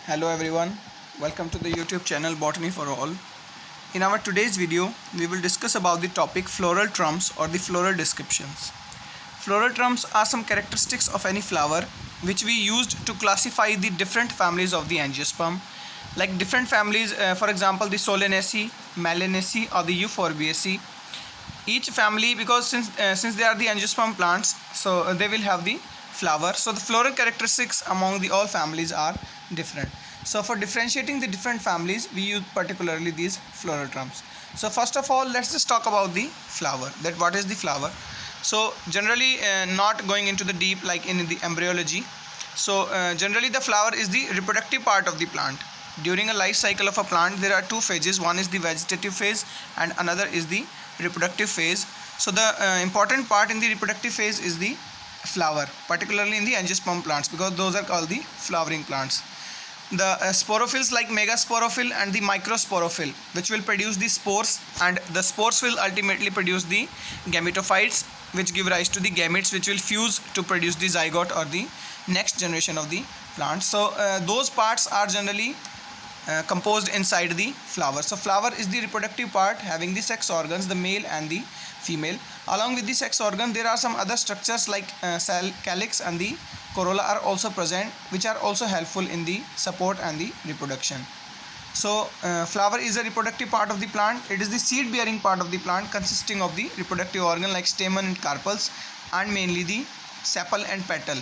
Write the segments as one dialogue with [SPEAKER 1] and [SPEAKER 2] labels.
[SPEAKER 1] Hello everyone, welcome to the YouTube channel Botany for All. In our today's video, we will discuss about the topic floral terms or the floral descriptions. Floral terms are some characteristics of any flower which we used to classify the different families of the angiosperm. Like different families, for example the Solanaceae, Melanaceae or the Euphorbiaceae. Each family, because since they are the angiosperm plants, so they will have the flower. So the floral characteristics among the all families are different. So for differentiating the different families, we use particularly these floral terms. So first of all, let's just talk about the flower, that what is the flower. So generally, not going into the deep like in the embryology. So generally the flower is the reproductive part of the plant. During a life cycle of a plant, there are two phases. One is the vegetative phase and another is the reproductive phase. So the important part in the reproductive phase is the flower, particularly in the angiosperm plants, because those are called the flowering plants. The sporophylls like megasporophyle and the microsporophyle, which will produce the spores, and the spores will ultimately produce the gametophytes, which give rise to the gametes, which will fuse to produce the zygote or the next generation of the plant. So those parts are generally composed inside the flower. So flower is the reproductive part having the sex organs, the male and the female. Along with the sex organ, there are some other structures like cell, calyx and the corolla are also present, which are also helpful in the support and the reproduction. So flower is a reproductive part of the plant. It is the seed bearing part of the plant consisting of the reproductive organ like stamen and carpels, and mainly the sepal and petal,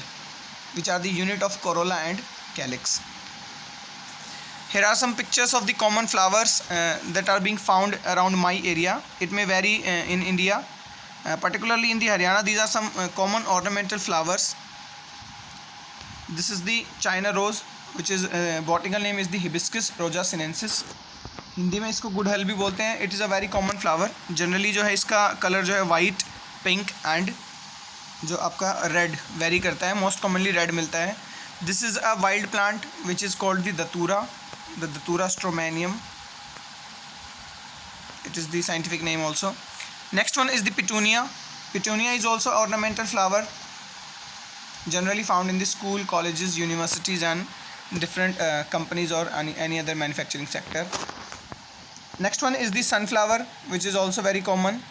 [SPEAKER 1] which are the unit of corolla and calyx. Here are some pictures of the common flowers that are being found around my area. It may vary in India, particularly in the Haryana. These are some common ornamental flowers. This is the China rose, which is botanical name is the Hibiscus roja sinensis. Hindi में इसको गुड़हल भी बोलते हैं. It is a very common flower. Generally जो है इसका colour जो है white, pink and जो आपका red vary करता है. Most commonly red मिलता है. This is a wild plant which is called the datura. The Datura stromanium, it is the scientific name also. Next one is the petunia. Petunia is also ornamental flower, generally found in the school, colleges, universities and different companies or any other manufacturing sector. Next one is the sunflower, which is also very common.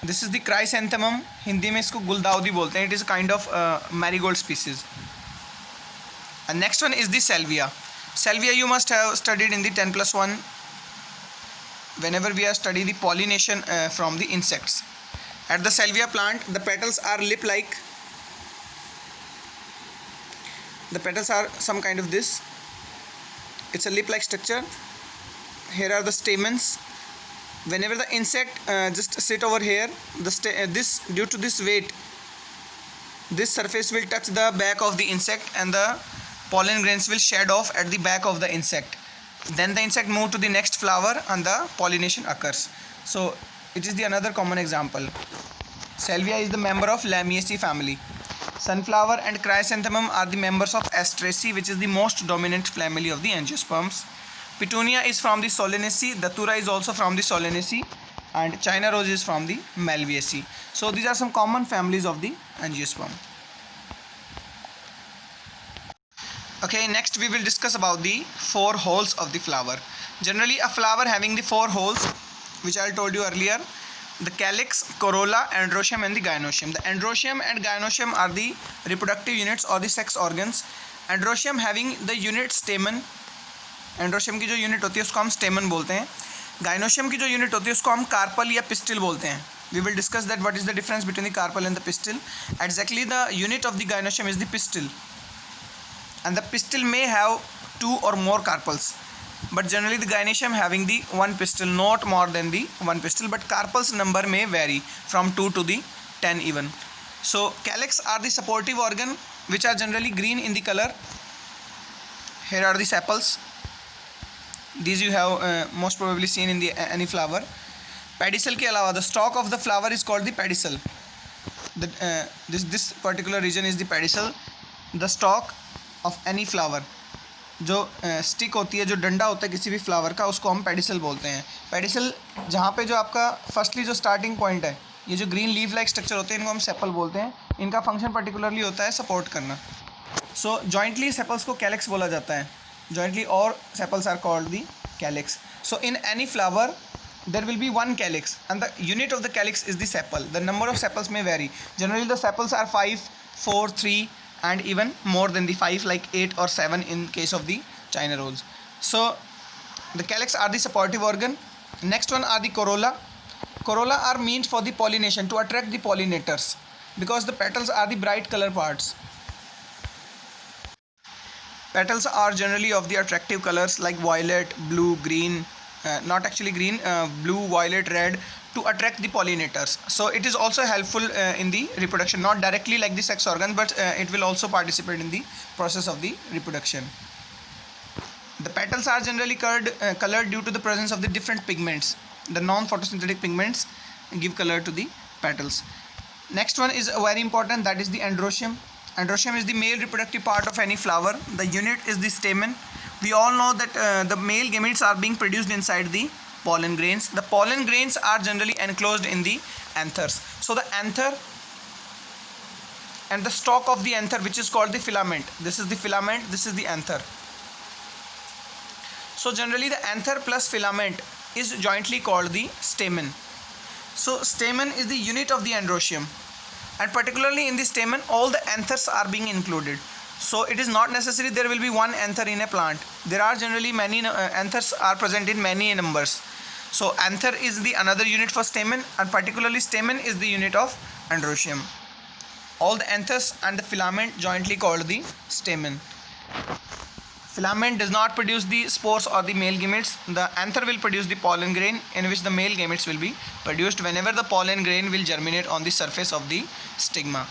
[SPEAKER 1] This is the chrysanthemum. Hindi में इसको गुलदाउदी बोलते हैं. It is a kind of marigold species. And next one is the salvia. Salvia you must have studied in the 10+1 whenever we are studying the pollination from the insects. At the salvia plant, the petals are lip-like. The petals are some kind of this. It's a lip-like structure. Here are the stamens. Whenever the insect just sit over here, this due to this weight, this surface will touch the back of the insect and the pollen grains will shed off at the back of the insect. Then the insect move to the next flower and the pollination occurs. So it is the another common example. Salvia is the member of Lamiaceae family. Sunflower and chrysanthemum are the members of Asteraceae, which is the most dominant family of the angiosperms. Petunia is from the Solanaceae, Datura is also from the Solanaceae, and China rose is from the Malvaceae. So these are some common families of the angiosperm. Okay, next we will discuss about the four holes of the flower. Generally a flower having the four holes, which I told you earlier, the calyx, corolla, androecium and the gynoecium. The androecium and gynoecium are the reproductive units or the sex organs. Androecium having the unit stamen. Androecium की जो unit होती है उसको हम stamen बोलते हैं. Gynoecium की जो unit होती है उसको हम carpel या pistil बोलते हैं. We will discuss that what is the difference between the carpel and the pistil. Exactly the unit of the gynoecium is the pistil. And the pistil may have two or more carpels, but generally the gynoecium having the one pistil, not more than the one pistil, but carpels number may vary from 2 to the 10 even. So calyx are the supportive organ, which are generally green in the color. Here are the sepals. These you have most probably seen in the any flower. Pedicel के अलावा the stalk of the flower is called the pedicel. This particular region is the pedicel. The stalk of any flower, जो stick होती है, जो डंडा होता है किसी भी फ्लावर का, उसको हम पेडिसल बोलते हैं. पेडिसल जहाँ पे जो आपका फर्स्टली जो स्टार्टिंग पॉइंट है, ये जो ग्रीन लीफ लाइक स्ट्रक्चर होते हैं, इनको हम सेपल बोलते हैं. इनका फंक्शन पर्टिकुलरली होता है सपोर्ट करना. सो जॉइंटली सेपल्स को कैलिक्स बोला जाता है. जॉइंटली और sepals are called the calyx. So in any flower there will be one calyx and the unit of the calyx is the sepal. The number of sepals may vary. Generally the sepals are 5, 4, 3 and even more than the 5, like 8 or 7 in case of the China rolls. So the calyx are the supportive organ. Next one are the corolla. Corolla are meant for the pollination, to attract the pollinators, because the petals are the bright color parts. Petals are generally of the attractive colors like violet, blue, green, not actually green, blue, violet, red, to attract the pollinators. So it is also helpful in the reproduction, not directly like the sex organ, but it will also participate in the process of the reproduction. The petals are generally colored due to the presence of the different pigments. The non-photosynthetic pigments give color to the petals. Next one is very important, that is the androecium. Androecium is the male reproductive part of any flower. The unit is the stamen. We all know that the male gametes are being produced inside the pollen grains. The pollen grains are generally enclosed in the anthers. So the anther and the stalk of the anther, which is called the filament. This is the filament, this is the anther. So generally the anther plus filament is jointly called the stamen. So stamen is the unit of the androecium, and particularly in the stamen all the anthers are being included. So it is not necessary there will be one anther in a plant. There are generally many anthers are present in many numbers. So anther is the another unit for stamen, and particularly stamen is the unit of androecium. All the anthers and the filament jointly called the stamen. Filament does not produce the spores or the male gametes. The anther will produce the pollen grain, in which the male gametes will be produced whenever the pollen grain will germinate on the surface of the stigma.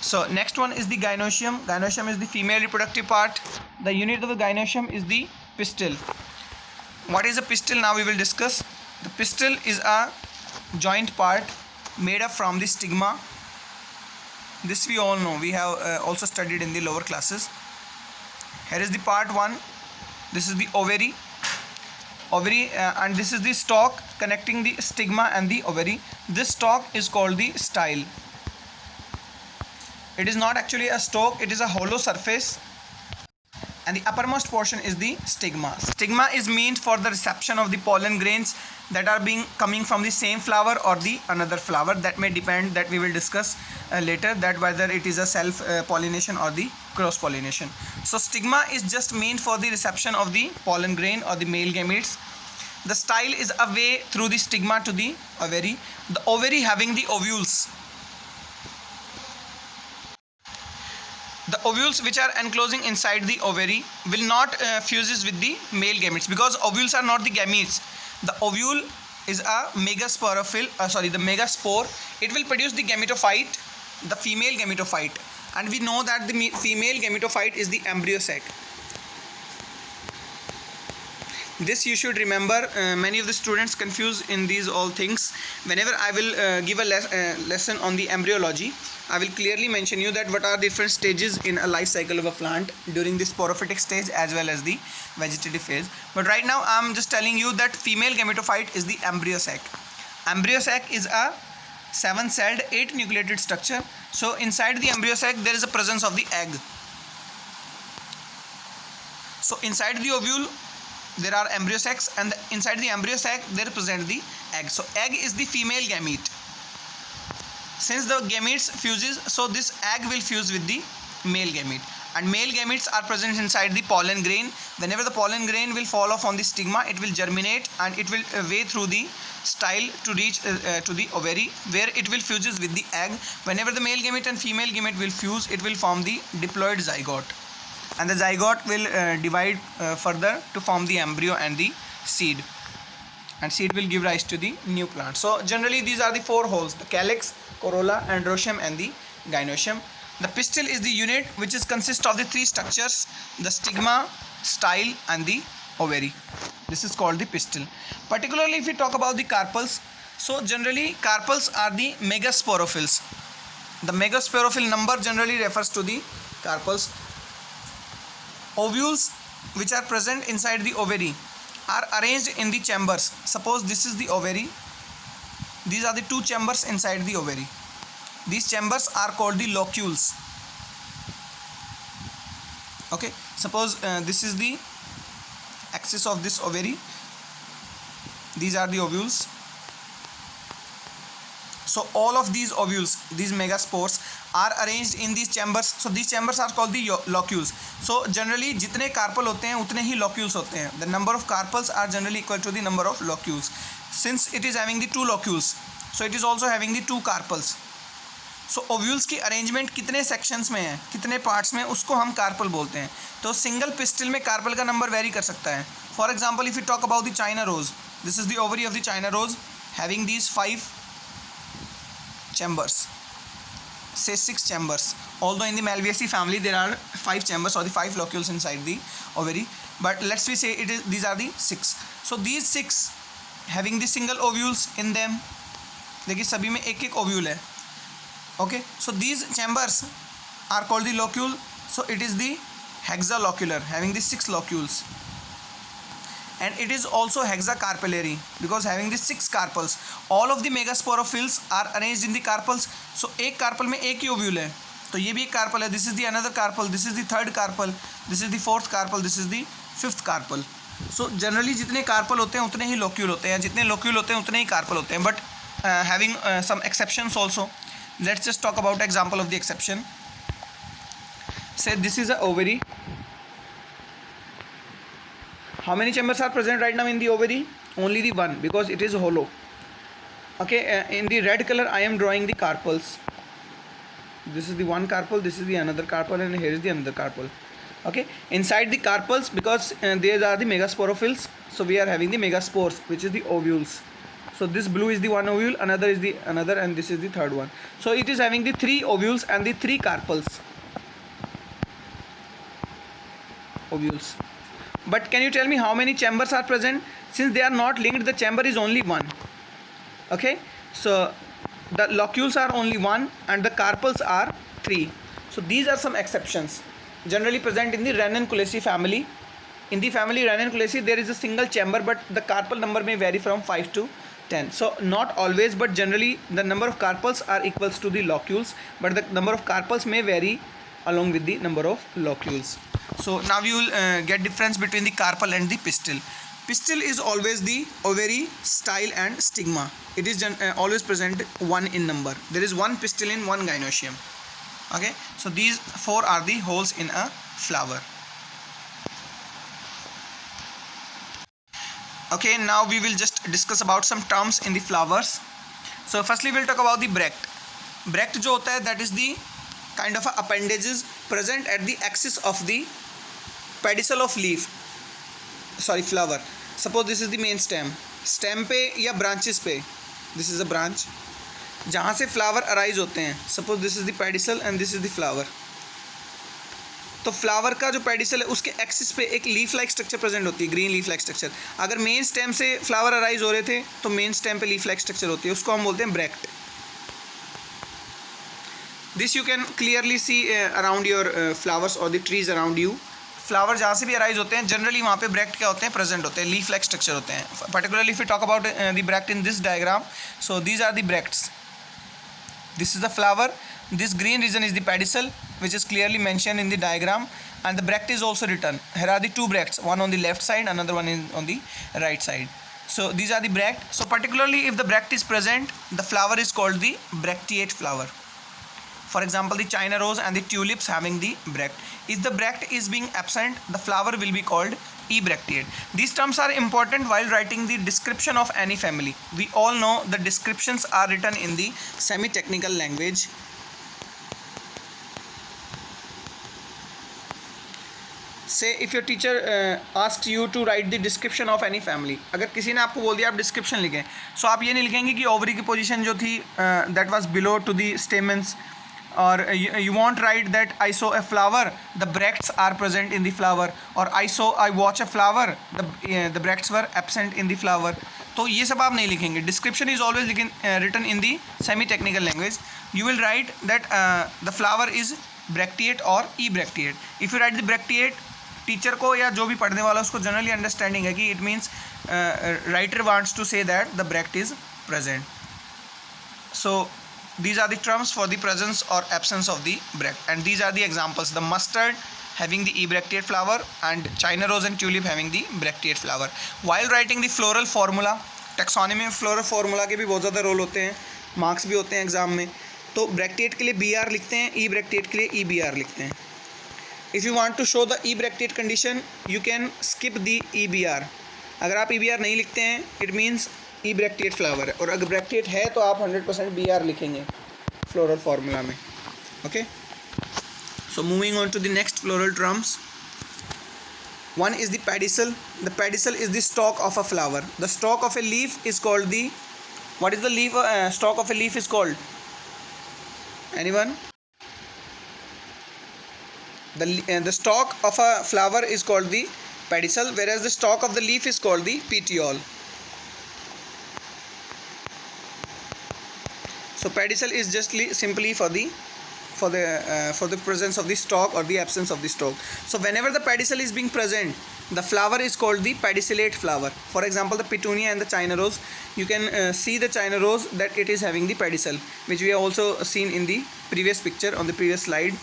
[SPEAKER 1] So next one is the gynoecium. Gynoecium is the female reproductive part. The unit of the gynoecium is the pistil. What is a pistil? Now we will discuss. The pistil is a joint part made up from the stigma. This we all know. We have also studied in the lower classes. Here is the part 1. This is the ovary, and this is the stalk connecting the stigma and the ovary. This stalk is called the style. It is not actually a stalk, it is a hollow surface, and the uppermost portion is the stigma. Stigma is meant for the reception of the pollen grains that are coming from the same flower or the another flower. That may depend, that we will discuss later, that whether it is a self pollination or the cross pollination. So stigma is just meant for the reception of the pollen grain or the male gametes. The style is a way through the stigma to the ovary. The ovary having the ovules. The ovules which are enclosing inside the ovary will not fuses with the male gametes, because ovules are not the gametes. The ovule is a megasporophyll, the megaspore. It will produce the gametophyte, the female gametophyte, and we know that the female gametophyte is the embryo sac. This you should remember. Many of the students confuse in these all things. Whenever I will give a lesson on the embryology, I will clearly mention you that what are different stages in a life cycle of a plant during the sporophytic stage as well as the vegetative phase. But right now I am just telling you that female gametophyte is the embryo sac. Embryo sac is a 7-celled 8-nucleated structure. So inside the embryo sac there is a presence of the egg. So inside the ovule there are embryo sacs, and inside the embryo sac there present the egg. So egg is the female gamete. Since the gametes fuses, so this egg will fuse with the male gamete, and male gametes are present inside the pollen grain. Whenever the pollen grain will fall off on the stigma, it will germinate and it will way through the style to reach to the ovary, where it will fuses with the egg. Whenever the male gamete and female gamete will fuse, it will form the diploid zygote, and the zygote will divide further to form the embryo and the seed, and seed will give rise to the new plant. So generally these are the 4 holes: the calyx, corolla, androecium and the gynoecium. The pistil is the unit which is consist of the 3 structures: the stigma, style and the ovary. This is called the pistil. Particularly if we talk about the carpels, so generally carpels are the megasporophylls. The megasporophyll number generally refers to the carpels. Ovules which are present inside the ovary are arranged in the chambers. Suppose this is the ovary. These are the 2 chambers inside the ovary. These chambers are called the locules. Okay, suppose this is the axis of this ovary, these are the ovules. So all of these ovules, these megaspores, are arranged in these chambers. So these chambers are called the locules. So generally जितने carpel होते हैं उतने ही locules होते हैं. The number of carpels are generally equal to the number of locules. Since it is having the two locules, so it is also having the two carpels. So ovules की arrangement कितने sections में है, कितने parts में, उसको हम carpel बोलते हैं. तो सिंगल पिस्टिल में कार्पल का नंबर वेरी कर सकता है. For example if you talk about the China rose, this is the ovary of the China rose having these 5 chambers, say 6 chambers, although in the Malvaceae family there are 5 chambers or the 5 locules inside the ovary, but let's we say it is these are the 6. So these 6 having the single ovules in them, देखिए सभी में एक एक ovule है. Okay, so these chambers are called the locule. So it is the hexalocular, having the 6 locules, and it is also hexacarpellary because having the 6 carpels. All of the megasporophylls are arranged in the carpels. So एक carpel में एक ही ovule है, तो ये भी एक carpel है. This is the another carpel, this is the third carpel, this is the fourth carpel, this is the fifth carpel. So generally जितने कार्पल होते हैं उतने ही लोक्यूल होते हैं, जितने लोक्यूल होते हैं उतने ही कार्पल होते हैं. But having some exceptions also. Let's just talk about example of the exception. Say this is a ovary. How many chambers are present right now in the ovary? Only the one, because it is hollow. Okay, in the red color I am drawing the carpels. This is the one carpel, this is the another carpel, and here is the another carpel. Okay, inside the carpels, because these are the megasporophylls, so we are having the megaspores, which is the ovules. So this blue is the one ovule, another is the another, and this is the third one. So it is having the 3 ovules and the 3 carpels. Ovules. But can you tell me how many chambers are present? Since they are not linked, the chamber is only one. Okay, so the locules are only one and the carpels are 3. So these are some exceptions generally present in the Ranunculaceae family. In the family Ranunculaceae there is a single chamber, but the carpel number may vary from 5 to 10. So not always, but generally the number of carpels are equals to the locules, but the number of carpels may vary along with the number of locules. So now you will get difference between the carpel and the pistil. Pistil is always the ovary, style and stigma. It is always present 1 in number. There is 1 pistil in 1 gynoecium. Okay, so these 4 are the holes in a flower. Okay, now we will just discuss about some terms in the flowers. So firstly we will talk about the bract. Bract जो होता है, that is the kind of appendages present at the axis of the pedicel of leaf, sorry flower. Suppose this is the main stem पे या branches पे, this is a branch जहाँ से flower arise होते हैं. Suppose this is the pedicel and this is the flower. तो flower का जो पेडिसल है उसके एक्सिस पे एक लीफ लाइक स्ट्रक्चर प्रेजेंट होती है, ग्रीन लीफ लाइक स्ट्रक्चर. अगर मेन स्टेम से फ्लावर अराइज हो रहे थे तो मेन स्टेम पे लीफ लाइक स्ट्रक्चर होती है, उसको हम बोलते हैं bract. This you can clearly see around your flowers और the trees around you. Flower जहाँ से भी अराइज होते हैं जनरली वहाँ पे ब्रैक्ट क्या होते हैं, प्रेजेंट होते हैं, लीफ लाइक स्ट्रक्चर होते हैं. Particularly if you talk about the bract in this diagram, so these are the bracts. This is the flower, this green region is the pedicel, which is clearly mentioned in the diagram, and the bract is also written. Here are the 2 bracts, one on the left side, another one is on the right side. So these are the bract. So particularly if the bract is present, the flower is called the bracteate flower. For example, the China rose and the tulips having the bract. If the bract is being absent, the flower will be called ebracteate. These terms are important while writing the description of any family. We all know the descriptions are written in the semi-technical language. Say if your teacher asked you to write the description of any family, अगर किसी ने आपको बोल दिया आप description लिखें, सो आप ये नहीं लिखेंगे कि ओवरी की पोजीशन जो थी that was below to the stamens, or you won't write that I saw a flower, the bracts are present in the flower, or I watch a flower, the bracts were absent in the flower. तो ये सब आप नहीं लिखेंगे. Description is always written in the semi technical language. You will write that the flower is bracteate or ebracteate. If you write the bracteate, teacher को या जो भी पढ़ने वाला उसको जनरली अंडरस्टैंडिंग है कि it means writer wants to say that the bract is present. So these are the terms for the presence or absence of the bract, and these are the examples: the mustard, having the ebracteate flower and China rose and tulip having the bracteate flower. While writing the floral formula, taxonomy में floral formula के भी बहुत ज़्यादा role होते हैं, marks भी होते हैं एग्जाम में. तो ब्रैक्टेट के लिए BR लिखते हैं, ई ब्रैक्टेट के लिए EBR लिखते हैं. If you want to show the ebracteate condition you can skip the EBR. अगर आप EBR नहीं लिखते हैं it means ebracteate flower है, और अगर ब्रैक्टेट है तो आप 100% BR लिखेंगे फ्लोरल फार्मूला में. Okay, so moving on to the next floral terms. One is the pedicel. The pedicel is the stalk of a flower. The stalk of a leaf is called the, what is the leaf stalk of a leaf is called? Anyone? The stalk of a flower is called the pedicel, whereas the stalk of the leaf is called the petiole. So pedicel is just simply for the presence of the stalk or the absence of the stalk. So whenever the pedicel is being present, the flower is called the pedicellate flower. For example, the petunia and the China rose, you can see the China rose that it is having the pedicel, which we have also seen in the previous picture on the previous slide.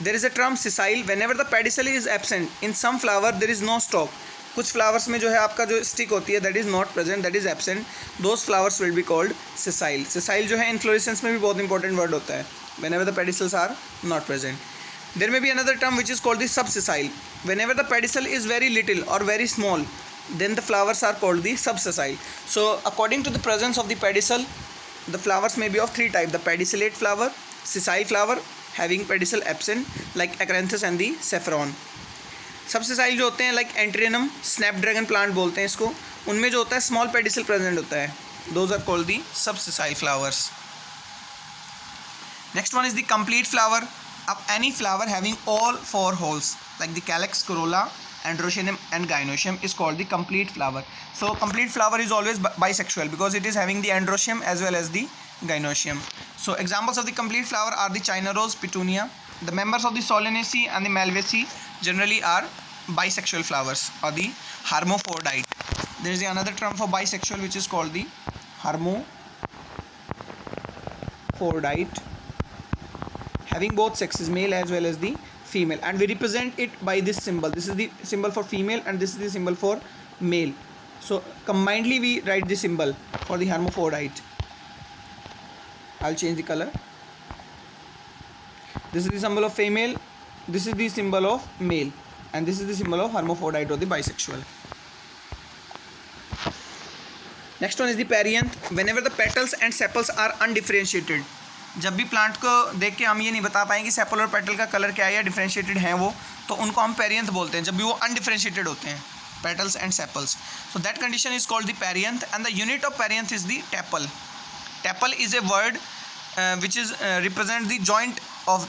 [SPEAKER 1] There is a term sessile. Whenever the pedicel is absent in some flower, there is no stalk. कुछ flowers में जो है आपका जो stick होती है that is not present, that is absent, those flowers will be called sessile. Sessile जो है इन्फ्लोरेसेंस में भी बहुत इंपॉर्टेंट वर्ड होता है. Whenever the pedicels are not present. There may be another term which is called the subsessile. Whenever the pedicel is very little or very small, then the flowers are called the subsessile. So according to the presence of the pedicel, the flowers may be of three types: the pedicellate flower, sessile flower having pedicel absent like acanthus and the saffron. सबसेसाइल जो होते हैं like एंट्रियनम, Snapdragon plant बोलते हैं इसको, उनमें जो होता है स्मॉल पेडिसल प्रेजेंट होता है. Those are called the subsessile flowers. Next one is the complete flower. Of any flower having all four holes like the calyx, corolla, androecium and gynoecium is called the complete flower. So complete flower is always bisexual because it is having the androecium as well as the gynoecium. So examples of the complete flower are the China rose, petunia. The members of the Solanaceae and the Malvaceae generally are bisexual flowers or the hermaphrodite. There is another term for bisexual which is called the hermaphrodite, having both sexes, male as well as the female, and we represent it by this symbol. This is the symbol for female and this is the symbol for male. So combinedly we write the symbol for the hermaphrodite. I'll change the color. This is the symbol of female, this is the symbol of male, and this is the symbol of hermaphrodite or the bisexual. Next one is the perianth. Whenever the petals and sepals are undifferentiated, जब भी plant को देख के हम ये नहीं बता पाएंगे सेपल और पेटल का कलर क्या है या डिफरेंशिएटेड हैं वो, तो उनको हम पेरियंथ बोलते हैं जब भी वो अनडिफरेंशिएटेड होते हैं, petals and sepals. So that condition is called the perianth and the unit of perianth is the tepal. Tepal is a word which is represent the joint of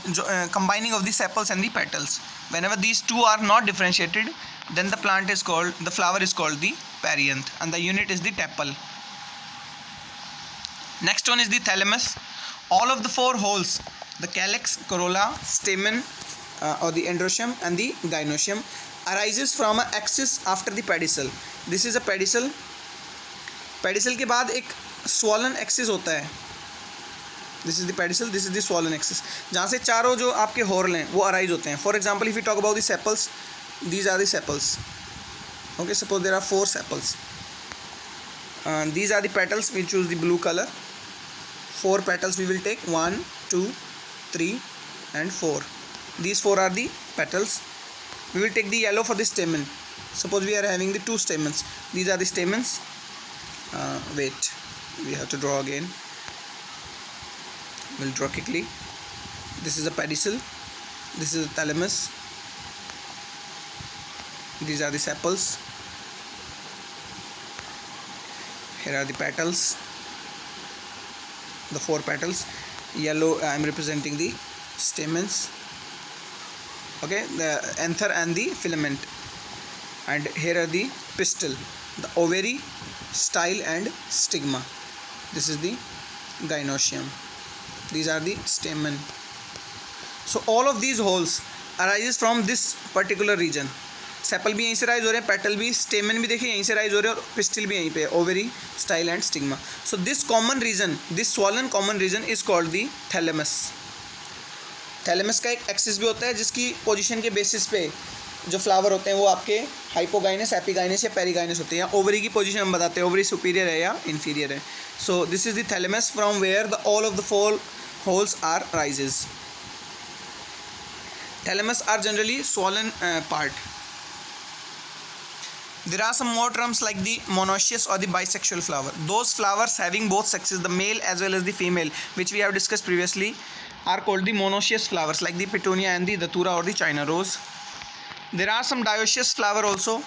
[SPEAKER 1] combining of the sepals and the petals. Whenever these two are not differentiated, then the flower is called the perianth and the unit is the tepal. Next one is the thalamus. All of the four holes, the calyx, corolla, stamen or the androecium and the gynoecium, arises from an axis after the pedicel. This is a pedicel. pedicel के बाद एक swollen axis होता है. This is the pedicel, this is the swollen axis, जहाँ से चारों जो आपके हॉर्न हैं वो अराइज होते हैं. For example if you talk about the sepals, these are the sepals. Okay, suppose there are 4 sepals. These are the petals. We'll choose the blue color. 4 petals we will take, 1 2 3 and 4. These 4 are the petals. We will take the yellow for the stamen. Suppose we are having the 2 stamens. These are the stamens. Wait, we have to draw again. We'll draw quickly. This is a pedicel, this is a thalamus, these are the sepals, here are the petals, the 4 petals. Yellow I am representing the stamens, okay, the anther and the filament, and here are the pistil, the ovary, style and stigma. This is the gynoecium. These are the stamen. So all of these holes arises from this particular region. Sepal भी यहीं से rise हो रहे हैं, petal भी, स्टेमन भी देखिए यहीं से राइज हो रहे हैं, और पिस्टिल भी यहीं पे है, ovary, style and stigma. So this common region, this swollen common region is called the thalamus. Thalamus का एक एक्सिस भी होता है जिसकी पोजीशन के बेसिस पे जो फ्लावर होते हैं वो आपके हाइपोगाइनस, एपिगाइनस या पेरिगाइनस होते हैं, या ओवरी की पोजीशन हम बताते हैं ओवरी सुपीरियर है या इन्फीरियर है. So this is the thalamus from where the all of the 4 holes are rises. Thalamus are generally swollen part. There are some more terms like the monoecious or the bisexual flower. Those flowers having both sexes, the male as well as the female, which we have discussed previously, are called the monoecious flowers, like the petunia and the datura or the china rose. There are some dioecious flower also.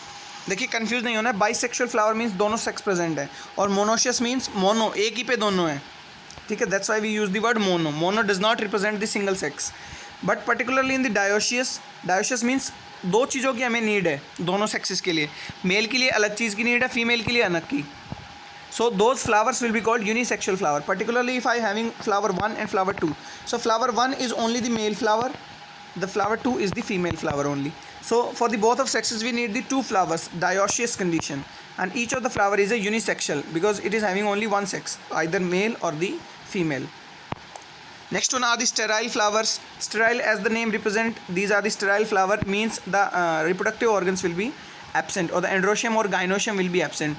[SPEAKER 1] देखिए confuse नहीं होना है. Bisexual flower means दोनों sex present है, और monoecious means mono, एक ही पे दोनों है. ठीक है, that's why we use the word mono. Mono does not represent the single sex, but particularly in the dioecious. Dioecious means दो चीज़ों की हमें नीड है दोनों सेक्सेस के लिए. मेल के लिए अलग चीज़ की नीड है, फीमेल के लिए अलग की. So those flowers will be called unisexual flower. Particularly if I having flower 1 and flower 2. So flower 1 is only the male flower, the flower 2 is the female flower only. So for the both of sexes we need the 2 flowers, dioecious condition, and each of the flower is a unisexual because it is having only one sex, either male or the female. Next one are the sterile flowers. Sterile, as the name represent, these are the sterile flower, means the reproductive organs will be absent, or the androecium or gynoecium will be absent.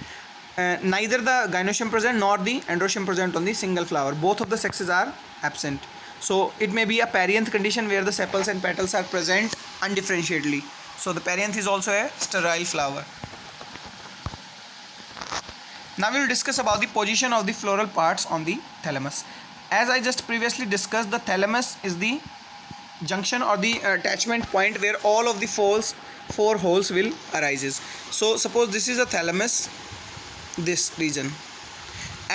[SPEAKER 1] Neither the gynoecium present nor the androecium present on the single flower. Both of the sexes are absent. So it may be a perianth condition where the sepals and petals are present undifferentiatedly. So the perianth is also a sterile flower. Now we will discuss about the position of the floral parts on the thalamus. As I just previously discussed, the thalamus is the junction or the attachment point where all of the 4 holes will arises. So suppose this is a thalamus, this region.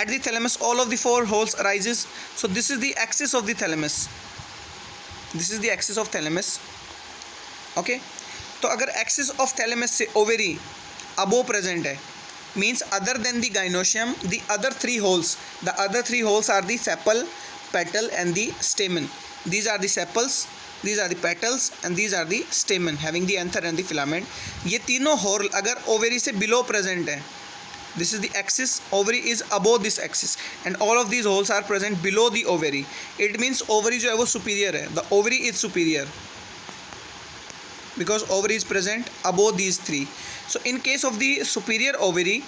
[SPEAKER 1] At the thalamus all of the 4 holes arises. So this is the axis of the thalamus. This is the axis of thalamus. Okay, तो अगर axis of thalamus से ovary above present है, means other than the gynoecium, the other 3 holes, are the sepal, petal and the stamen. These are the sepals, these are the petals and these are the stamen having the anther and the filament. ये तीनों hole अगर ovary से below present है, this is the axis, ovary is above this axis, and all of these holes are present below the ovary. It means ovary जो है वो superior है, the ovary is superior because ovary is present above these 3. So in case of the superior ovary,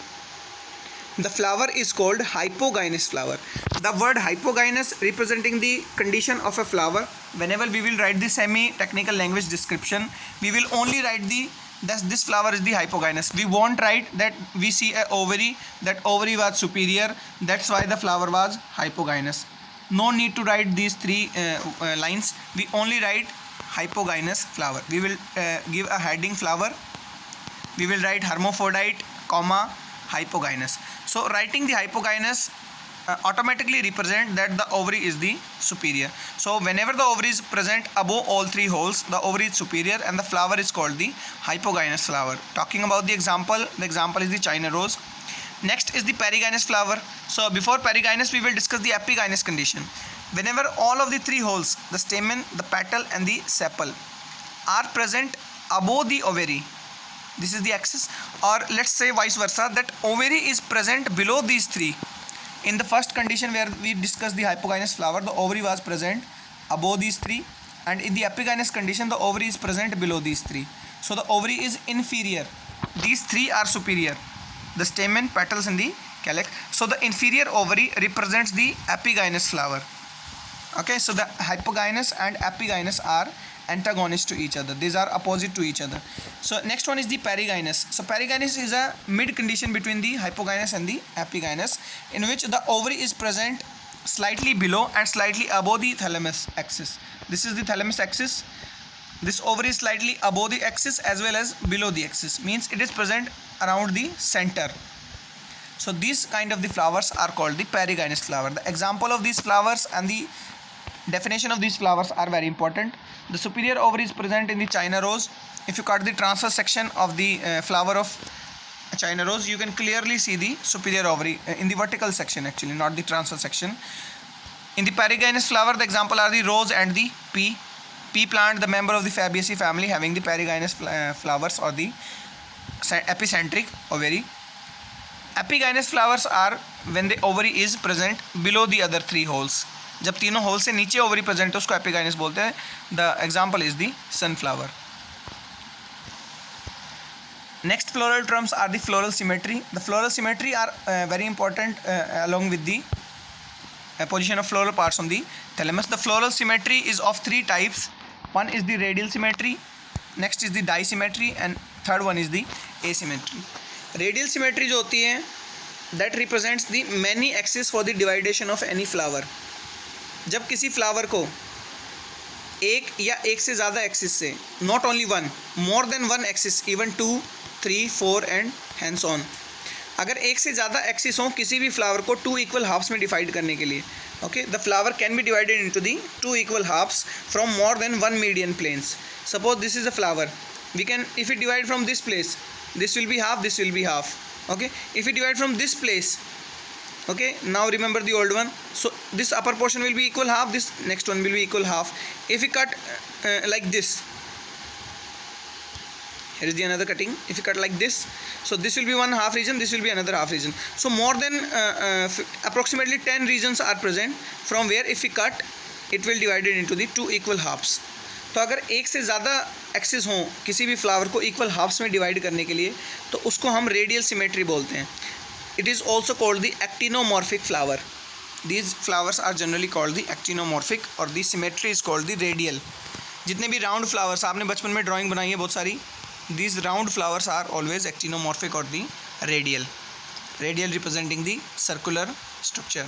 [SPEAKER 1] the flower is called hypogynous flower. The word hypogynous representing the condition of a flower. Whenever we will write the semi technical language description, we will only write that this flower is the hypogynous. We won't write that we see a ovary, that ovary was superior, that's why the flower was hypogynous. No need to write these 3 lines. We only write hypogynous flower. We will give a heading flower. We will write hermaphrodite, comma, hypogynous. So writing the hypogynous automatically represent that the ovary is the superior. So whenever the ovary is present above all 3 holes, the ovary is superior and the flower is called the hypogynous flower. Talking about the example is the china rose. Next is the perigynous flower. So before perigynous we will discuss the epigynous condition. Whenever all of the 3 holes, the stamen, the petal and the sepal, are present above the ovary, this is the axis, or let's say vice versa, that ovary is present below these 3. In the first condition where we discussed the hypogynous flower, the ovary was present above these 3, and in the epigynous condition the ovary is present below these 3. So the ovary is inferior, these 3 are superior, the stamen, petals and the calyx. So the inferior ovary represents the epigynous flower. Okay, so the hypogynous and epigynous are antagonist to each other, these are opposite to each other. So next one is the perigynous. So perigynous is a mid condition between the hypogynous and the epigynous, in which the ovary is present slightly below and slightly above the thalamus axis. This is the thalamus axis. This ovary is slightly above the axis as well as below the axis, means it is present around the center. So these kind of the flowers are called the perigynous flower. The example of these flowers and the definition of these flowers are very important. The superior ovary is present in the china rose. If you cut the transverse section of the flower of china rose, you can clearly see the superior ovary in the vertical section, actually not the transverse section. In the perigynous flower, the example are the rose and the pea. Pea plant, the member of the Fabaceae family, having the perigynous flowers or the epicentric ovary. Epigynous flowers are when the ovary is present below the other 3 holes. जब तीनों whole से नीचे ovary present है उसको epigynous बोलते हैं. The example is the sunflower. Next floral terms are the floral symmetry. The floral symmetry are very important along with the position of floral parts on the thalamus. The floral symmetry is of three types. One is the radial symmetry, next is the disymmetry, and third one is the asymmetry. Radial symmetry जो होती है that represents the many axes for the dividation of any flower. जब किसी flower को एक या एक से ज़्यादा एक्सिस से, not only one, more than one axis, even 2, 3, 4 and hands on, अगर एक से ज़्यादा एक्सिस हो किसी भी फ्लावर को 2 इक्वल हाफ्स में डिवाइड करने के लिए, okay, the flower can be divided into the 2 equal halves from more than one median planes. Suppose this is a flower, we can, if you divide from this place, this will be half, this will be half. Okay, if you divide from this place, okay, now remember the old one, so this upper portion will be equal half, this next one will be equal half. If you cut like this, here is the another cutting, if you cut like this, so this will be one half region, this will be another half region, so more than approximately 10 regions are present from where if we cut it will divide it into the 2 equal halves. तो अगर एक से ज़्यादा axis हों किसी भी flower को equal halves में डिवाइड करने के लिए तो उसको हम रेडियल सिमेट्री बोलते हैं. It is also called the actinomorphic flower. These flowers are generally called the actinomorphic और the symmetry is called the radial. जितने भी राउंड फ्लावर्स आपने बचपन में ड्राइंग बनाई है बहुत सारी, these round flowers are always actinomorphic और the radial. Radial representing the circular structure.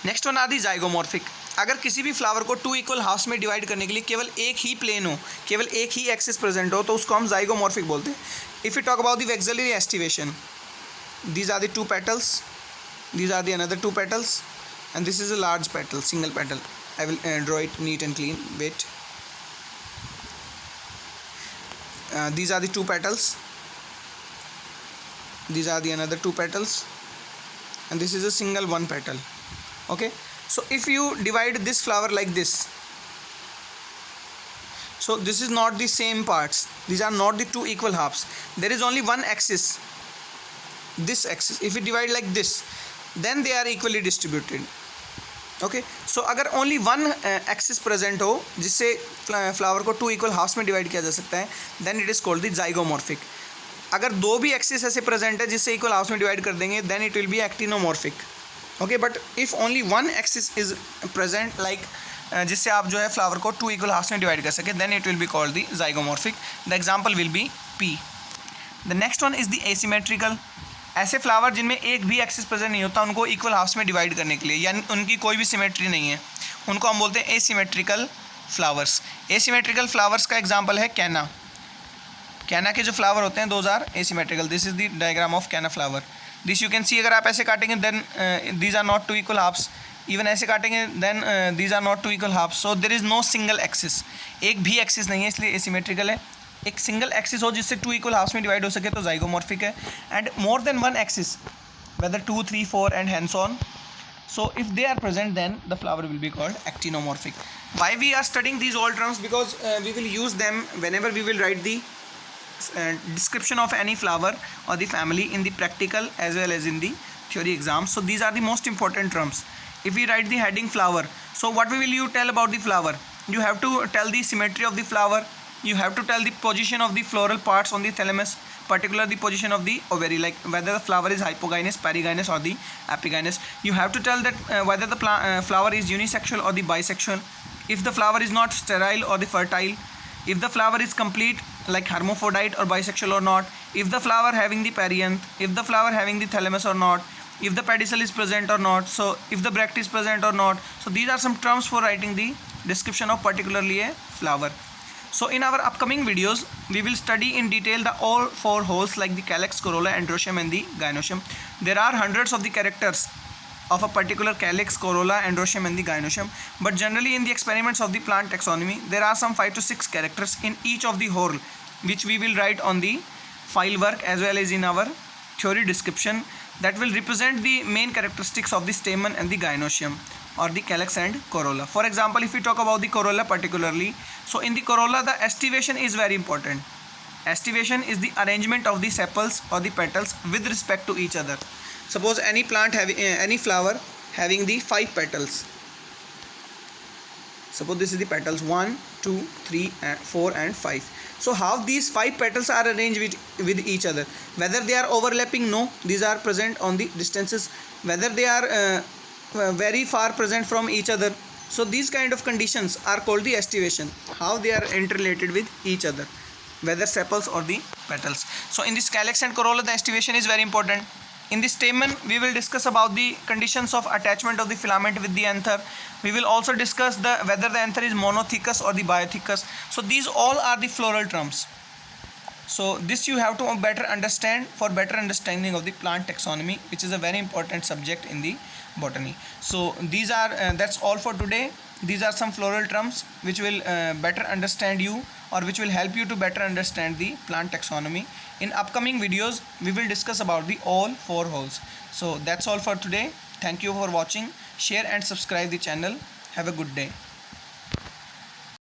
[SPEAKER 1] Next one are the zygomorphic. अगर किसी भी फ्लावर को 2 इक्वल हाफ्स में डिवाइड करने के लिए केवल एक ही प्लेन हो, केवल एक ही एक्सिस प्रेजेंट हो, तो उसको हम जाइगोमॉर्फिक बोलते हैं. If you talk about the vexillary aestivation, these are the 2 petals, these are the another 2 petals, and this is a large petal, single petal. I will draw it neat and clean. Wait. These are the 2 petals, these are the another 2 petals, and this is a single one petal. Okay, so if you divide this flower like this, so this is not the same parts, these are not the 2 equal halves, there is only one axis, this axis. If you divide like this, then they are equally distributed. Okay, so अगर only one axis present हो जिससे flower को 2 equal halves में divide किया जा सकता है, then it is called the zygomorphic. अगर दो भी एक्सिस ऐसे प्रेजेंट है जिससे इक्वल हाफ्स में डिवाइड कर देंगे, then it will be actinomorphic. Okay, but if only one axis is present, like जिससे आप जो है फ्लावर को 2 इक्वल हाफ्स में डिवाइड कर सके, then it will be called the zygomorphic. The example will be pea. The next one is the asymmetrical. ऐसे flower जिनमें एक भी एक्सिस प्रेजेंट नहीं होता, उनको इक्वल हाफ्स में डिवाइड करने के लिए, यानी उनकी कोई भी सिमेट्री नहीं है, उनको हम बोलते हैं एसिमेट्रिकल फ्लावर्स. एसिमेट्रिकल फ्लावर्स का एग्जाम्पल है कैना. कैना के जो फ्लावर होते हैं those are asymmetrical. This is the diagram of canna flower. This you can see. अगर आप ऐसे काटेंगे then these are not 2 equal halves. Even ऐसे काटेंगे then these are not 2 equal halves. So there is no single axis. एक भी axis नहीं है, इसलिए एसिमेट्रिकल है. एक सिंगल एक्सिस हो जिससे 2 इक्वल हाफ्स में डिवाइड हो सके तो जाइगोमॉर्फिक है. And more than one axis, whether 2, 3, 4 and hands on, so if they are present then the flower will be called actinomorphic. Why we are studying these all terms? Because we will use them whenever we will write the description of any flower or the family in the practical as well as in the theory exams. So these are the most important terms. If we write the heading flower, so what will you tell about the flower? You have to tell the symmetry of the flower, you have to tell the position of the floral parts on the thalamus, particularly the position of the ovary, like whether the flower is hypogynous, perigynous or the epigynous. You have to tell that whether the flower is unisexual or the bisexual, if the flower is not sterile or the fertile, if the flower is complete like hermaphrodite or bisexual or not, if the flower having the perianth, if the flower having the thalamus or not, if the pedicel is present or not, so if the bract is present or not. So these are some terms for writing the description of particularly a flower. So in our upcoming videos we will study in detail the all 4 holes like the calyx, corolla, androecium and the gynoecium. There are hundreds of the characters of a particular calyx, corolla, androecium and the gynoecium, but generally in the experiments of the plant taxonomy there are some 5 to 6 characters in each of the hole, which we will write on the file work as well as in our theory description, that will represent the main characteristics of the stamen and the gynoecium or the calyx and corolla. For example, if we talk about the corolla particularly, so in the corolla the estivation is very important. Estivation is the arrangement of the sepals or the petals with respect to each other. Suppose any plant having any flower having the 5 petals, Suppose this is the petals 1, 2, 3, 4 and 5. So how these 5 petals are arranged with each other? Whether they are overlapping? No, these are present on the distances. Whether they are very far present from each other? So these kind of conditions are called the estivation. How they are interrelated with each other, whether sepals or the petals. So in this calyx and corolla, the estivation is very important. In this stamen, we will discuss about the conditions of attachment of the filament with the anther. We will also discuss whether the anther is monothecous or the biothecous. So these all are the floral trumps. So this you have to better understand for better understanding of the plant taxonomy, which is a very important subject in the botany. So these are that's all for today. These are some floral trumps which will better understand you, or which will help you to better understand the plant taxonomy. In upcoming videos, we will discuss about the all 4 wholes. So that's all for today. Thank you for watching. Share and subscribe the channel. Have a good day.